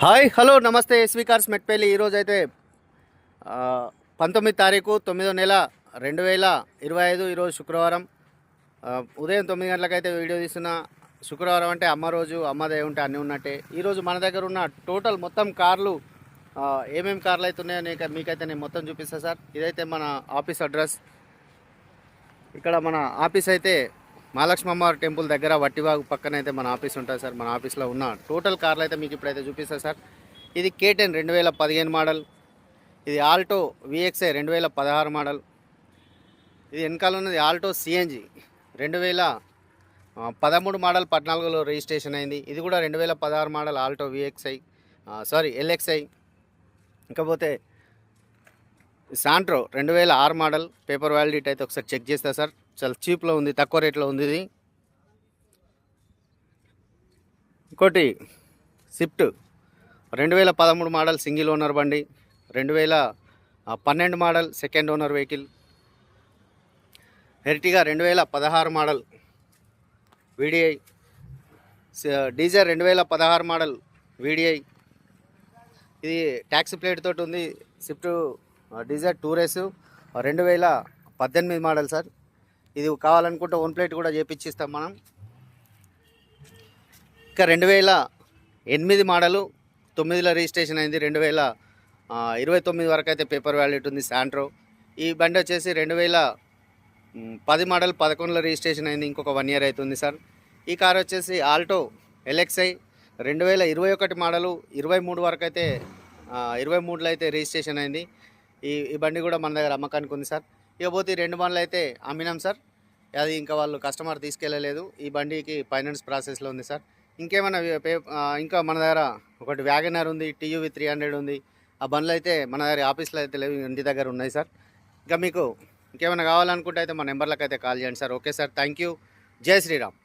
Hi hello నమస్తే SV cars Metpally. ఈరోజు అయితే 19 తారీఖు 9వ నెల 2025 ఈరోజు శుక్రవారం. ఉదయం 9 గంటలకైతే వీడియో తీస్తున్న. శుక్రవారం అంటే అమ్మ రోజు, అమ్మదే ఉంటే అన్నీ ఉన్నట్టే. ఈరోజు మన దగ్గర ఉన్న టోటల్ మొత్తం కార్లు ఏమేమి కార్లు అయితే ఉన్నాయో మీకైతే నేను మొత్తం చూపిస్తాను సార్. ఇదైతే మన ఆఫీస్ అడ్రస్. ఇక్కడ మన ఆఫీస్ అయితే మహాలక్ష్మమ్మ టెంపుల్ దగ్గర వట్టివాగు పక్కన అయితే మన ఆఫీస్ ఉంటుంది సార్. మన ఆఫీస్లో ఉన్న టోటల్ కార్లు అయితే మీకు ఇప్పుడైతే చూపిస్తాను సార్. ఇది K10 2015 మోడల్. ఇది ఆల్టో VXI 2016 మోడల్. ఇది వెనకాల ఉన్నది ఆల్టో CNG 2013 మోడల్ 14లో రిజిస్ట్రేషన్ అయింది. ఇది కూడా 2016 మోడల్ ఆల్టో VXI LXI. ఇకపోతే శాంట్రో 2006 మోడల్ పేపర్ వ్యాలిడిటీ అయితే ఒకసారి చెక్ చేస్తా సార్. చాలా చీప్లో ఉంది, తక్కువ రేట్లో ఉంది ఇది. ఇంకోటి స్విఫ్ట్ 2013 మోడల్ సింగిల్ ఓనర్ బండి, 2012 model second owner vehicle. Ertiga 2016 model VDI, Dzire 2016 model VDI. ఇది ట్యాక్సీ ప్లేట్ తోటి ఉంది. Swift Dzire tour S 2018 model sir. ఇది కావాలనుకుంటే ఓన్ ప్లేట్ కూడా చేపించిస్తాం మనం. ఇంకా 2008 మోడలు 9లో రిజిస్ట్రేషన్ అయింది. 2029 వరకు అయితే పేపర్ వ్యాలిడిటీ ఉంది శాంట్రో. ఈ బండి వచ్చేసి 2010 మోడల్ 11లో రిజిస్ట్రేషన్ అయింది. ఇంకొక 1 ఇయర్ అవుతుంది సార్. ఈ కార్ వచ్చేసి ఆల్టో LXI 2021 మోడలు 23 వరకు అయితే 23లో అయితే రిజిస్ట్రేషన్ అయింది. ఈ బండి కూడా మన దగ్గర అమ్మకానికి ఉంది సార్. ఇకపోతే 2 బండ్లు అయితే అమ్మినాం సార్. అది ఇంకా వాళ్ళు కస్టమర్ తీసుకెళ్ళలేదు. ఈ బండికి ఫైనాన్స్ ప్రాసెస్లో ఉంది సార్. ఇంకేమైనా ఇంకా మన దగ్గర ఒకటి వ్యాగనర్ ఉంది, TUV 300 ఉంది. ఆ బండ్లు అయితే మన దగ్గర ఆఫీస్లో అయితే లేవు, ఇంటి దగ్గర ఉన్నాయి సార్. ఇంకా మీకు ఇంకేమైనా కావాలనుకుంటే అయితే మా నెంబర్లకు అయితే కాల్ చేయండి sir. Okay sir, thank you. జై శ్రీరామ్.